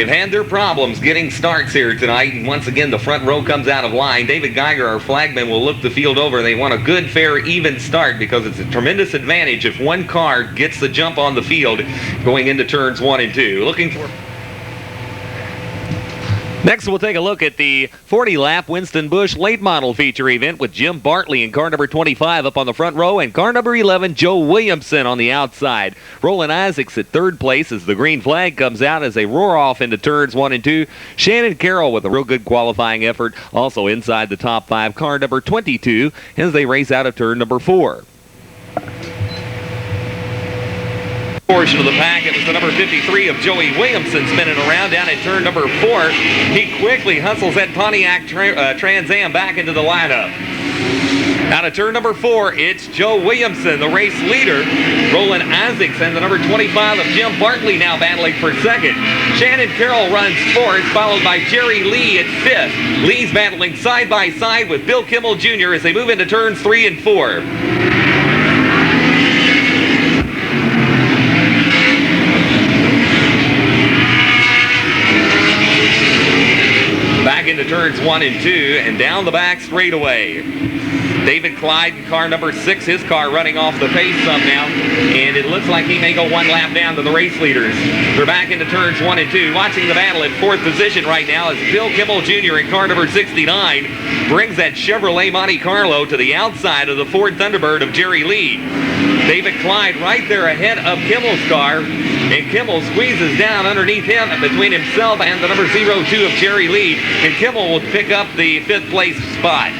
have had their problems getting starts here tonight, and once again the front row comes out of line. David Geiger, our flagman, will look the field over. They want a good, fair, even start because it's a tremendous advantage if one car gets the jump on the field going into turns 1 and 2. Looking for... Next, we'll take a look at the 40-lap Winston Busch late model feature event with Jim Bartley in car number 25 up on the front row and car number 11, Joe Williamson, on the outside. Roland Isaacs at third place as the green flag comes out as they roar off into turns 1 and 2. Shannon Carroll with a real good qualifying effort, also inside the top 5, car number 22, as they race out of turn number 4. Portion of the pack, it was the number 53 of Joey Williamson spinning around down at turn number 4. He quickly hustles that Pontiac Trans Am back into the lineup. Out of turn number 4, it's Joe Williamson, the race leader. Roland Isaacs and the number 25 of Jim Bartley now battling for second. Shannon Carroll runs fourth, followed by Jerry Lee at fifth. Lee's battling side by side with Bill Kimmel Jr. as they move into turns 3 and 4. Back into turns 1 and 2 and down the back straightaway. David Clyde in car number 6, his car running off the pace some now, and it looks like he may go one lap down to the race leaders. They're back into turns 1 and 2. Watching the battle in fourth position right now is Bill Kimmel Jr. in car number 69. Brings that Chevrolet Monte Carlo to the outside of the Ford Thunderbird of Jerry Lee. David Clyde right there ahead of Kimmel's car, and Kimmel squeezes down underneath him between himself and the number 02 of Jerry Lee, and Kimmel will pick up the 5th place spot.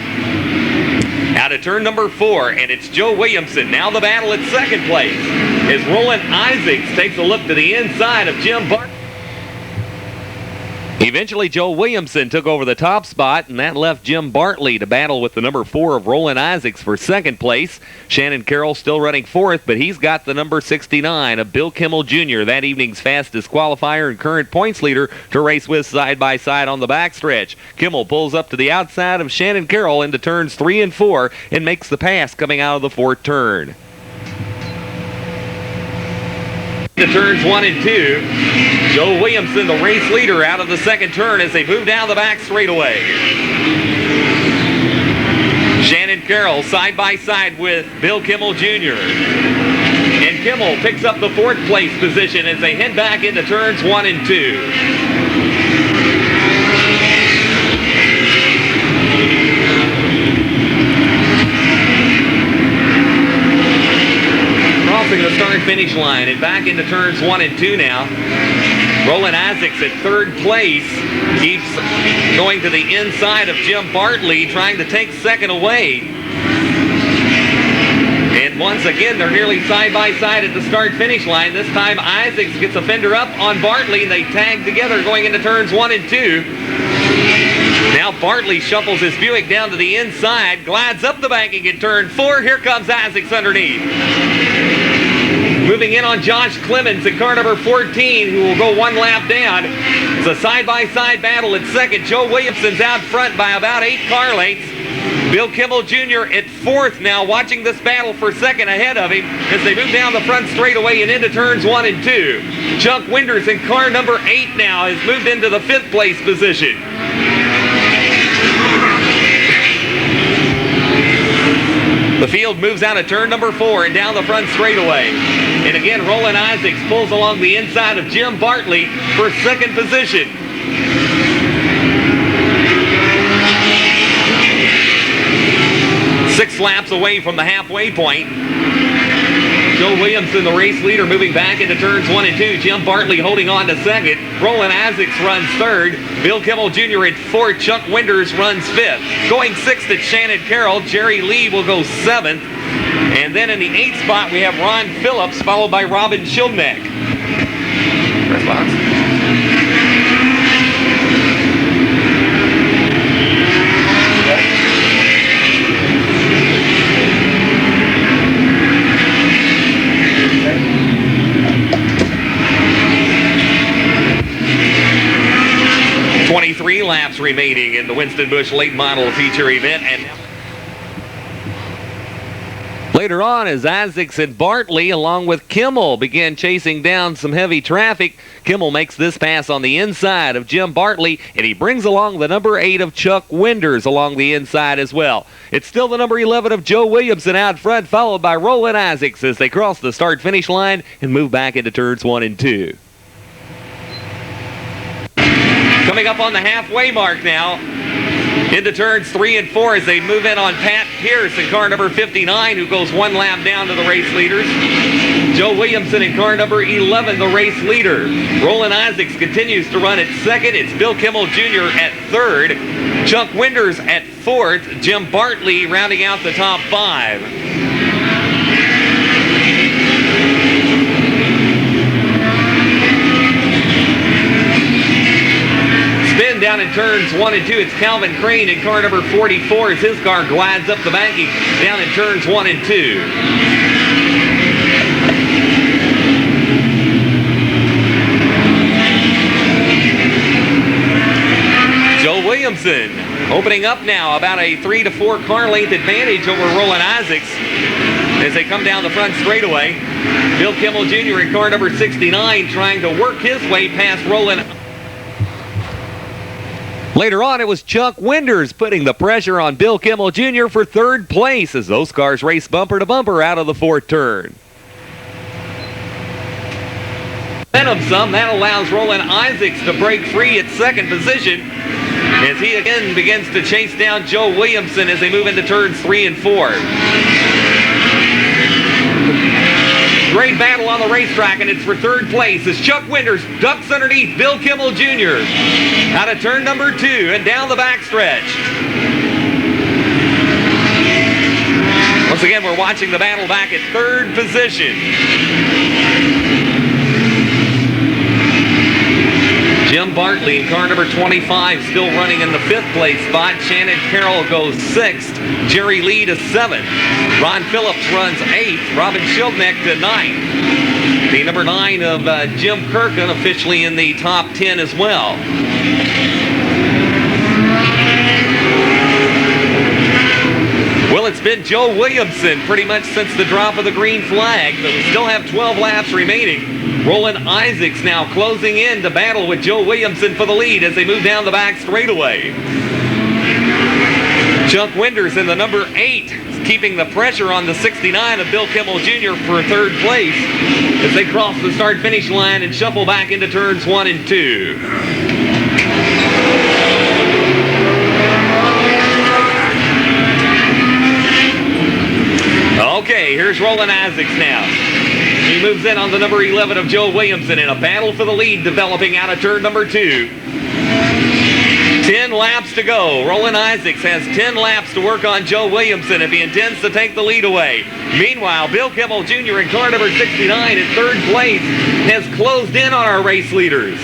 Out of turn number 4, and it's Joe Williamson. Now the battle at second place as Roland Isaacs takes a look to the inside of Jim Bartley. Eventually, Joe Williamson took over the top spot, and that left Jim Bartley to battle with the number 4 of Roland Isaacs for second place. Shannon Carroll still running fourth, but he's got the number 69 of Bill Kimmel Jr., that evening's fastest qualifier and current points leader, to race with side by side on the backstretch. Kimmel pulls up to the outside of Shannon Carroll into turns 3 and 4 and makes the pass coming out of the 4th turn. To turns 1 and 2, Joe Williamson, the race leader, out of the second turn as they move down the back straightaway. Shannon Carroll side by side with Bill Kimmel Jr. And Kimmel picks up the 4th place position as they head back into turns 1 and 2. Crossing the start-finish line and back into turns 1 and 2 now. Roland Isaacs at third place keeps going to the inside of Jim Bartley, trying to take second away. And once again, they're nearly side by side at the start-finish line. This time, Isaacs gets a fender up on Bartley, and they tag together going into turns 1 and 2. Now Bartley shuffles his Buick down to the inside, glides up the banking in turn 4. Here comes Isaacs underneath. Moving in on Josh Clemens in car number 14, who will go one lap down. It's a side-by-side battle at second. Joe Williamson's out front by about 8 car lengths. Bill Kimmel Jr. at 4th now, watching this battle for second ahead of him as they move down the front straightaway and into turns 1 and 2. Chuck Winters in car number 8 now has moved into the 5th place position. The field moves out of turn number 4 and down the front straightaway. And again, Roland Isaacs pulls along the inside of Jim Bartley for second position. Six laps away from the halfway point. Joe Williamson, the race leader, moving back into turns 1 and 2. Jim Bartley holding on to second. Roland Isaacs runs third. Bill Kimmel Jr. at 4th. Chuck Winters runs 5th. Going 6th at Shannon Carroll. Jerry Lee will go 7th. And then in the 8th spot, we have Ron Phillips, followed by Robin Schilneck. Press box. Three laps remaining in the Winston Busch late model feature event, and Later on, as Isaacs and Bartley, along with Kimmel, began chasing down some heavy traffic, Kimmel makes this pass on the inside of Jim Bartley, and he brings along the number 8 of Chuck Winders along the inside as well. It's still the number 11 of Joe Williamson out front, followed by Roland Isaacs as they cross the start-finish line and move back into turns 1 and 2. Coming up on the halfway mark now, into turns 3 and 4 as they move in on Pat Pierce in car number 59, who goes one lap down to the race leaders. Joe Williamson in car number 11, the race leader. Roland Isaacs continues to run at second. It's Bill Kimmel Jr. at third. Chuck Winders at fourth. Jim Bartley rounding out the top 5. Spin down in turns 1 and 2. It's Calvin Crane in car number 44 as his car glides up the banking down in turns 1 and 2. Joe Williamson opening up now, about a 3 to 4 car length advantage over Roland Isaacs as they come down the front straightaway. Bill Kimmel Jr. in car number 69 trying to work his way past Roland. Later on, it was Chuck Winders putting the pressure on Bill Kimmel Jr. for third place as those cars race bumper to bumper out of the fourth turn. Some that allows Roland Isaacs to break free at second position as he again begins to chase down Joe Williamson as they move into turns 3 and 4. Great battle on the racetrack, and it's for third place as Chuck Winders ducks underneath Bill Kimmel Jr. out of turn number 2 and down the backstretch. Once again, we're watching the battle back at third position. Jim Bartley in car number 25 still running in the 5th place spot. Shannon Carroll goes 6th. Jerry Lee to 7th. Ron Phillips runs 8th. Robin Schildneck to 9th. The number 9 of Jim Kirkin officially in the top 10 as well. Well, it's been Joe Williamson pretty much since the drop of the green flag, but we still have 12 laps remaining. Roland Isaacs now closing in to battle with Joe Williamson for the lead as they move down the back straightaway. Chuck Winders in the number 8 keeping the pressure on the 69 of Bill Kimmel Jr. for third place as they cross the start-finish line and shuffle back into turns 1 and 2. Okay, here's Roland Isaacs now. He moves in on the number 11 of Joe Williamson in a battle for the lead developing out of turn number 2. 10 laps to go. Roland Isaacs has 10 laps to work on Joe Williamson if he intends to take the lead away. Meanwhile, Bill Kimmel Jr. in car number 69 in third place has closed in on our race leaders.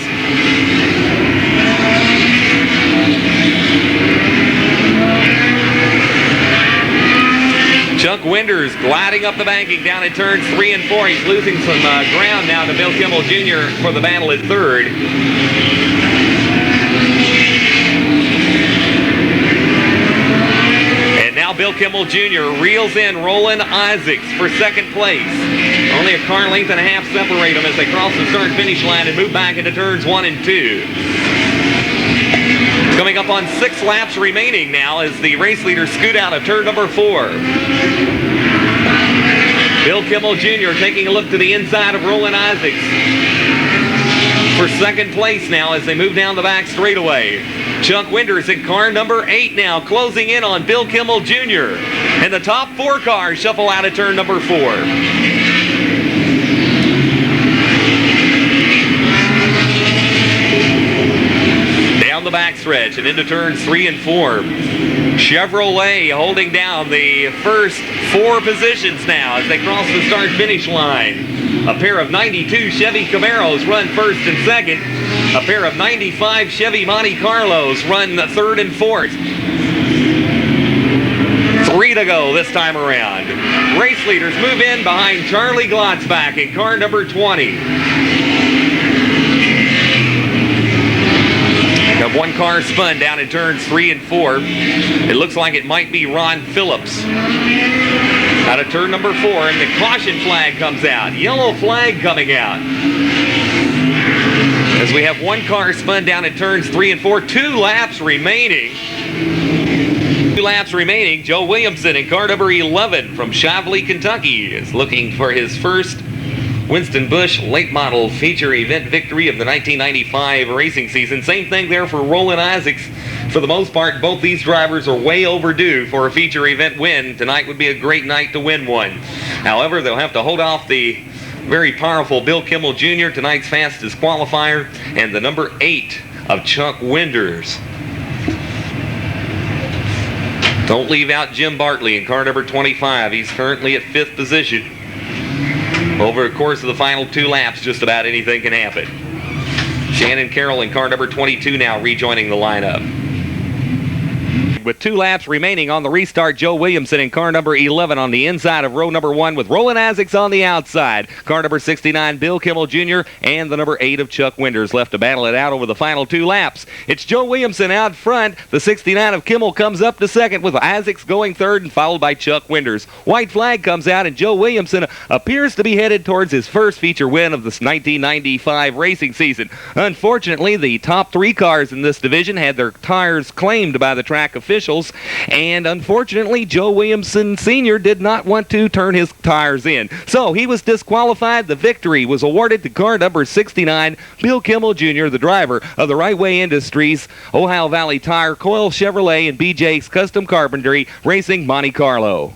Chuck Winders gliding up the banking down in turns 3 and 4. He's losing some ground now to Bill Kimmel Jr. for the battle at third. And now Bill Kimmel Jr. reels in Roland Isaacs for second place. Only a car length and a half separate them as they cross the start-finish line and move back into turns 1 and 2. Coming up on 6 laps remaining now as the race leaders scoot out of turn number 4. Bill Kimmel Jr. taking a look to the inside of Roland Isaacs for second place now as they move down the back straightaway. Chuck Winders in car number 8 now closing in on Bill Kimmel Jr. And the top 4 cars shuffle out of turn number 4. The backstretch and into turns 3 and 4. Chevrolet holding down the first 4 positions now as they cross the start-finish line. A pair of 92 Chevy Camaros run first and second. A pair of 95 Chevy Monte Carlos run third and fourth. 3 to go this time around. Race leaders move in behind Charlie Glotzbach in car number 20. Got 1 car spun down in turns 3 and 4. It looks like it might be Ron Phillips. Out of turn number 4, and the caution flag comes out. Yellow flag coming out. As we have one car spun down at turns 3 and 4, 2 laps remaining. 2 laps remaining. Joe Williamson in car number 11 from Shively, Kentucky is looking for his first Winston Busch late model feature event victory of the 1995 racing season. Same thing there for Roland Isaacs. For the most part, both these drivers are way overdue for a feature event win. Tonight would be a great night to win one. However, they'll have to hold off the very powerful Bill Kimmel Jr., tonight's fastest qualifier, and the number 8 of Chuck Winders. Don't leave out Jim Bartley in car number 25. He's currently at 5th position. Over the course of the final 2 laps, just about anything can happen. Shannon Carroll in car number 22 now rejoining the lineup. With 2 laps remaining on the restart, Joe Williamson in car number 11 on the inside of row number 1 with Roland Isaacs on the outside. Car number 69, Bill Kimmel Jr., and the number 8 of Chuck Winders left to battle it out over the final 2 laps. It's Joe Williamson out front. The 69 of Kimmel comes up to second with Isaacs going third and followed by Chuck Winders. White flag comes out and Joe Williamson appears to be headed towards his first feature win of this 1995 racing season. Unfortunately, the top 3 cars in this division had their tires claimed by the track officials, and unfortunately Joe Williamson Sr. did not want to turn his tires in, so he was disqualified. The victory was awarded to car number 69, Bill Kimmel Jr., the driver of the Right Way Industries, Ohio Valley Tire, Coyle Chevrolet, and BJ's Custom Carpentry Racing, Monte Carlo.